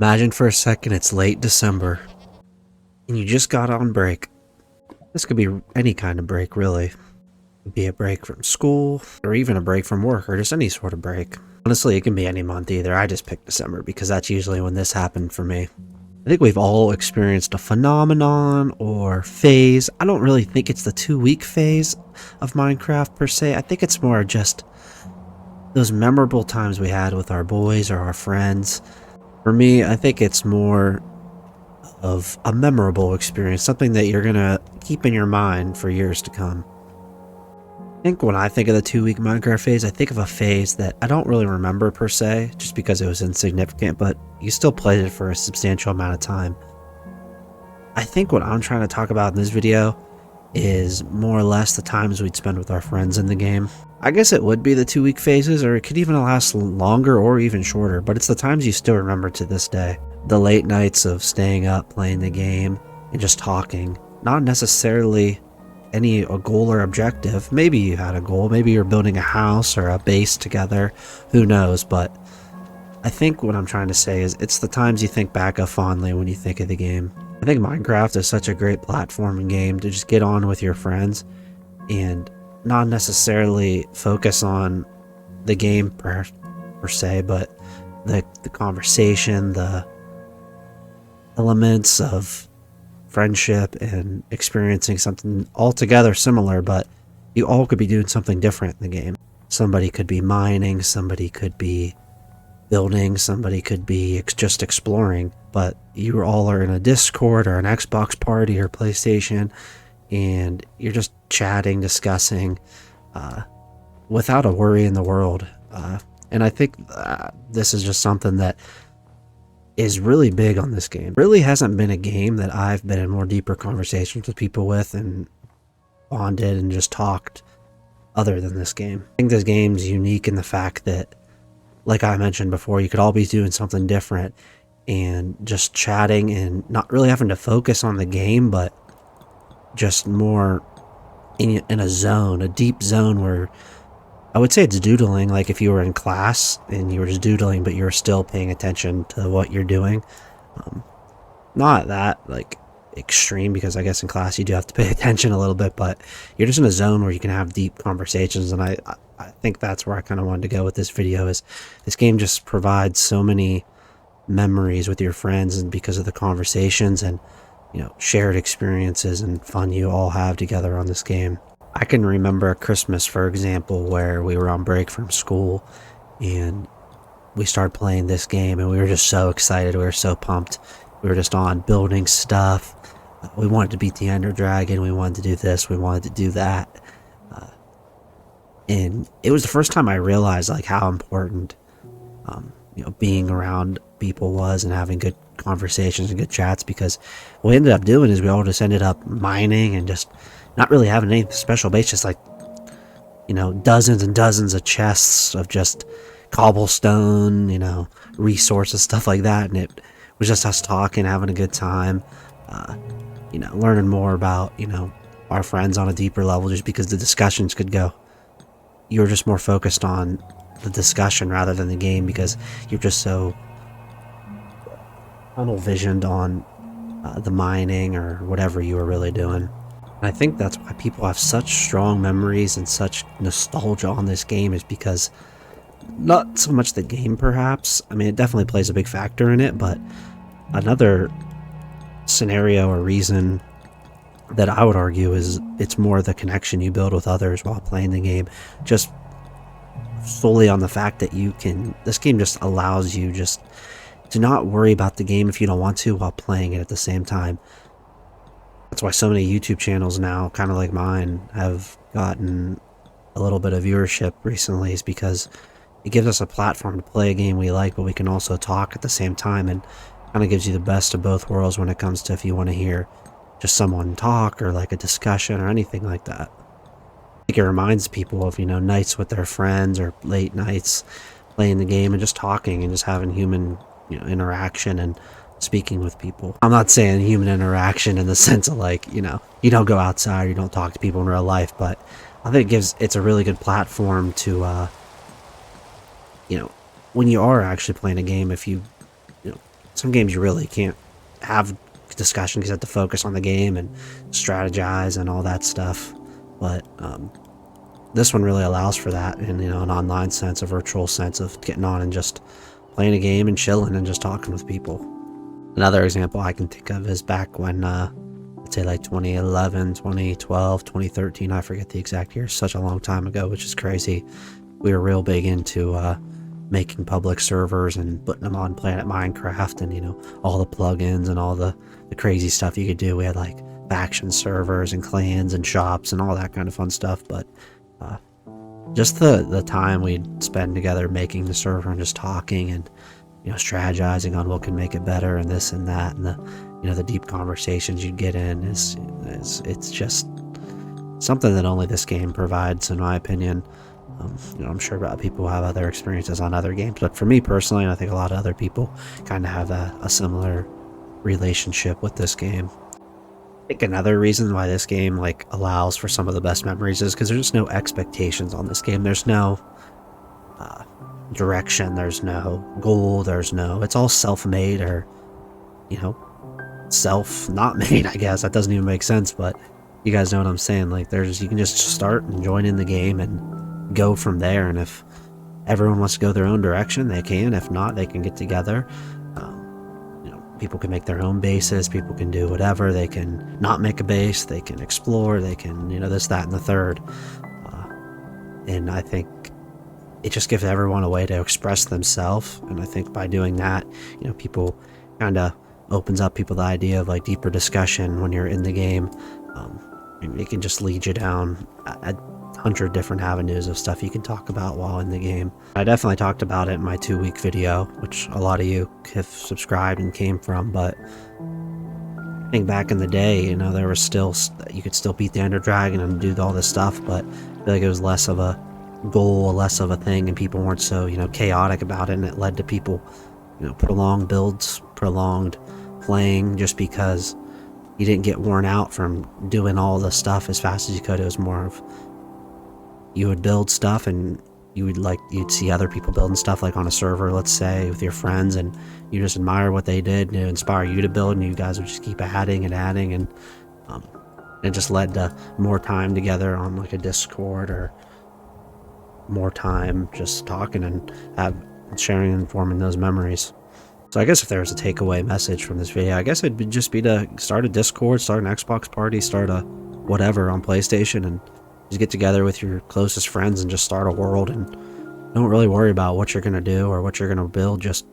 Imagine for a second it's late December and you just got on break. This could be any kind of break, really. It could be a break from school, or even a break from work, or just any sort of break. Honestly, it can be any month either. I just picked December because that's usually when this happened for me. I think we've all experienced a phenomenon or phase. I don't really think it's the 2-week phase of Minecraft per se. I think it's more just those memorable times we had with our boys or our friends. For me, I think it's more of a memorable experience, something that you're gonna keep in your mind for years to come. I think when I think of the 2-week Minecraft phase, I think of a phase that I don't really remember per se, just because it was insignificant, but you still played it for a substantial amount of time. I think what I'm trying to talk about in this video is more or less the times we'd spend with our friends in the game. I guess it would be the 2-week phases, or it could even last longer or even shorter, but it's the times you still remember to this day. The late nights of staying up playing the game and just talking. Not necessarily a goal or objective. Maybe you had a goal, maybe you're building a house or a base together, who knows, but I think what I'm trying to say is it's the times you think back of fondly when you think of the game. I think Minecraft is such a great platforming game to just get on with your friends and not necessarily focus on the game per se, but the conversation, the elements of friendship and experiencing something altogether similar, but you all could be doing something different in the game. Somebody could be mining, somebody could be building, somebody could be just exploring, but you all are in a Discord or an Xbox party or PlayStation, and you're just chatting, discussing, without a worry in the world. And I think this is just something that is really big on this game. Really hasn't been a game that I've been in more deeper conversations with people with and bonded and just talked other than this game. I think this game's unique in the fact that, like I mentioned before, you could all be doing something different and just chatting and not really having to focus on the game, but just more in a zone, a deep zone where I would say it's doodling, like if you were in class and you were just doodling, but you're still paying attention to what you're doing. Not that like extreme, because I guess in class you do have to pay attention a little bit, but you're just in a zone where you can have deep conversations. And I think that's where I kind of wanted to go with this video, is this game just provides so many memories with your friends, and because of the conversations and, you know, shared experiences and fun you all have together on this game. I can remember a Christmas, for example, where we were on break from school and we started playing this game, and we were just so excited. We were so pumped. We were just on building stuff. We wanted to beat the Ender Dragon. We wanted to do this. We wanted to do that. And it was the first time I realized like how important, being around people was, and having good conversations and good chats, because what we ended up doing is we all just ended up mining and just not really having any special base, just like, dozens and dozens of chests of just cobblestone, resources, stuff like that. And it was just us talking, having a good time, learning more about, our friends on a deeper level, just because the discussions could go. You were just more focused on the discussion rather than the game, because you're just so tunnel visioned on the mining or whatever you were really doing. And I think that's why people have such strong memories and such nostalgia on this game, is because not so much the game perhaps, I mean it definitely plays a big factor in it, but another scenario or reason that I would argue is it's more the connection you build with others while playing the game, just solely on the fact that this game just allows you just to not worry about the game if you don't want to while playing it at the same time. That's why so many YouTube channels now, kind of like mine, have gotten a little bit of viewership recently, is because it gives us a platform to play a game we like, but we can also talk at the same time, and kind of gives you the best of both worlds when it comes to if you want to hear just someone talk or like a discussion or anything like that. I think it reminds people of, nights with their friends or late nights playing the game and just talking and just having human, interaction and speaking with people. I'm not saying human interaction in the sense of like, you don't go outside, you don't talk to people in real life, but I think it's a really good platform to, when you are actually playing a game, if you Some games you really can't have discussion because you have to focus on the game and strategize and all that stuff. But this one really allows for that in, you know, an online sense, a virtual sense of getting on and just playing a game and chilling and just talking with people. Another example I can think of is back when, let's say like 2011, 2012, 2013, I forget the exact year, such a long time ago, which is crazy. We were real big into making public servers and putting them on Planet Minecraft and, you know, all the plugins and all the crazy stuff you could do. We had like faction servers and clans and shops and all that kind of fun stuff, but just the time we'd spend together making the server and just talking and, you know, strategizing on what can make it better and this and that, and the, you know, the deep conversations you'd get in is it's just something that only this game provides, in my opinion. You know, I'm sure about people who have other experiences on other games, but for me personally, and I think a lot of other people kind of have a similar relationship with this game. I think another reason why this game like allows for some of the best memories is because there's no expectations on this game. There's no direction, there's no goal, it's all self-made, or, you know, self not made, I guess. That doesn't even make sense, but you guys know what I'm saying. Like, you can just start and join in the game and go from there, and if everyone wants to go their own direction, they can. If not, they can get together. You know, people can make their own bases, people can do whatever, they can not make a base, they can explore, they can, you know, this, that, and the third. And I think it just gives everyone a way to express themselves, and I think by doing that, you know, people kind of opens up people the idea of like deeper discussion when you're in the game. And it can just lead you down a 100 different avenues of stuff you can talk about while in the game. I definitely talked about it in my 2-week video, which a lot of you have subscribed and came from, but I think back in the day, you know, there was still, you could still beat the Ender Dragon and do all this stuff, but I feel like it was less of a goal, less of a thing, and people weren't so, you know, chaotic about it, and it led to people, you know, prolonged builds, prolonged playing, just because you didn't get worn out from doing all the stuff as fast as you could. It was more of, you would build stuff and you'd see other people building stuff, like on a server, let's say, with your friends, and you just admire what they did and it inspired you to build, and you guys would just keep adding and adding, and it just led to more time together on like a Discord, or more time just talking and sharing and forming those memories. So I guess if there was a takeaway message from this video, I guess it'd just be to start a Discord, start an Xbox party, start a whatever on PlayStation, and just get together with your closest friends and just start a world, and don't really worry about what you're going to do or what you're going to build. Just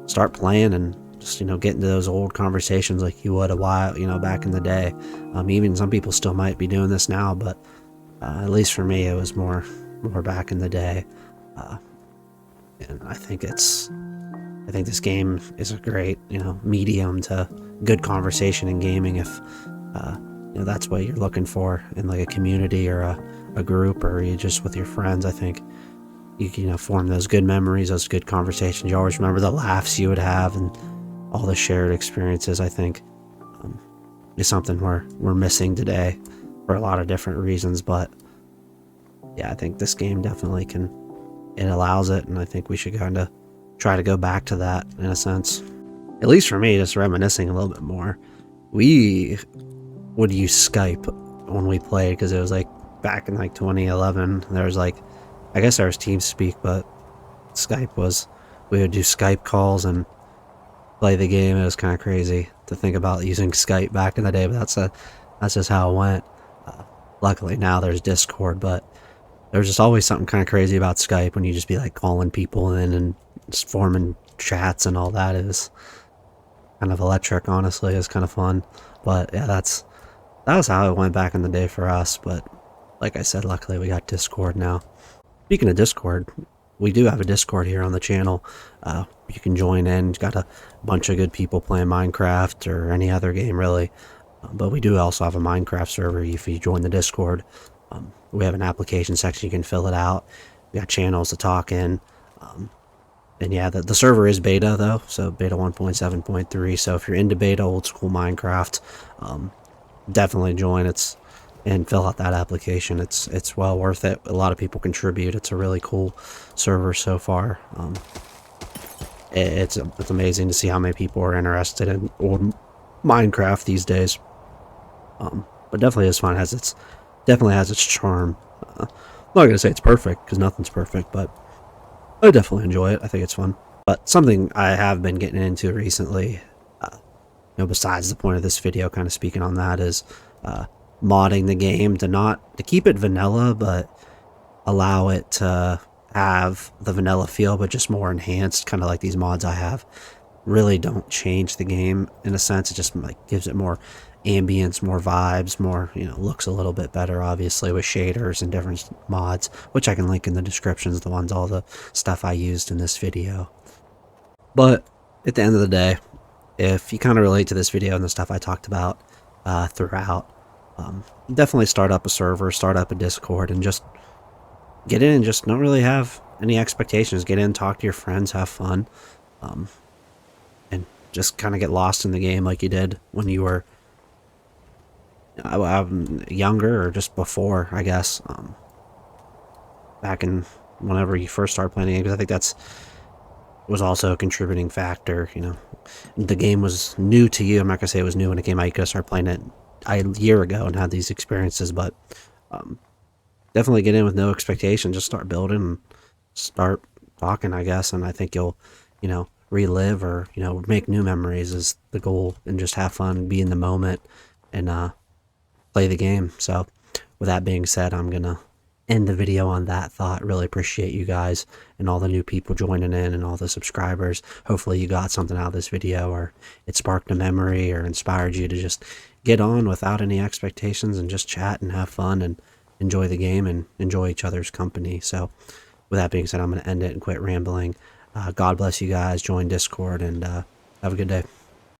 start playing and just, you know, get into those old conversations like you would a while, you know, back in the day. Even some people still might be doing this now, but at least for me, it was more back in the day. And I think this game is a great, you know, medium to good conversation in gaming. If you know, that's what you're looking for in like a community or a group, or you just with your friends, I think you can, you know, form those good memories, those good conversations. You always remember the laughs you would have and all the shared experiences. I think is something we're missing today for a lot of different reasons, but yeah, I think this game definitely it allows it, and I think we should kind of try to go back to that in a sense. At least for me, just reminiscing a little bit more. We would use Skype when we played, because it was like back in like 2011. There was like, I guess there was TeamSpeak, but Skype was, we would do Skype calls and play the game. It was kind of crazy to think about using Skype back in the day, but that's just how it went. Luckily now there's Discord, but there's just always something kind of crazy about Skype when you just be like calling people in and just forming chats and all that. It was kind of electric, honestly. It was kind of fun. But yeah, that was how it went back in the day for us. But like I said, luckily we got Discord now. Speaking of Discord, we do have a Discord here on the channel. You can join in. It's got a bunch of good people playing Minecraft or any other game, really. But we do also have a Minecraft server if you join the Discord. We have an application section, you can fill it out. We got channels to talk in. And yeah, the server is beta though, so beta 1.7.3. So if you're into beta, old school Minecraft, definitely join and fill out that application. It's well worth it. A lot of people contribute. It's a really cool server so far. It's amazing to see how many people are interested in old Minecraft these days. But definitely is fun. Definitely has its charm. I'm not gonna say it's perfect because nothing's perfect, but I definitely enjoy it. I think it's fun. But something I have been getting into recently, besides the point of this video, kind of speaking on that, is modding the game to keep it vanilla, but allow it to have the vanilla feel, but just more enhanced, kind of like these mods I have. Really don't change the game in a sense. It just like gives it more ambience, more vibes, more, looks a little bit better, obviously, with shaders and different mods, which I can link in the descriptions, all the stuff I used in this video. But at the end of the day, if you kind of relate to this video and the stuff I talked about throughout, definitely start up a server, start up a Discord, and just get in and just don't really have any expectations. Get in, talk to your friends, have fun, and just kind of get lost in the game like you did when you were younger, or just before, I guess, back in whenever you first started playing the game, because I think that's was also a contributing factor. The game was new to you. I'm not gonna say it was new when it came out. You could have started playing it a year ago and had these experiences, but definitely get in with no expectation. Just start building and start talking, I guess, and I think you'll, relive or, make new memories is the goal, and just have fun, be in the moment, and play the game. So with that being said, I'm gonna end the video on that thought. Really appreciate you guys and all the new people joining in and all the subscribers. Hopefully you got something out of this video, or it sparked a memory or inspired you to just get on without any expectations and just chat and have fun and enjoy the game and enjoy each other's company. So with that being said, I'm going to end it and quit rambling. God bless you guys. Join Discord, and have a good day.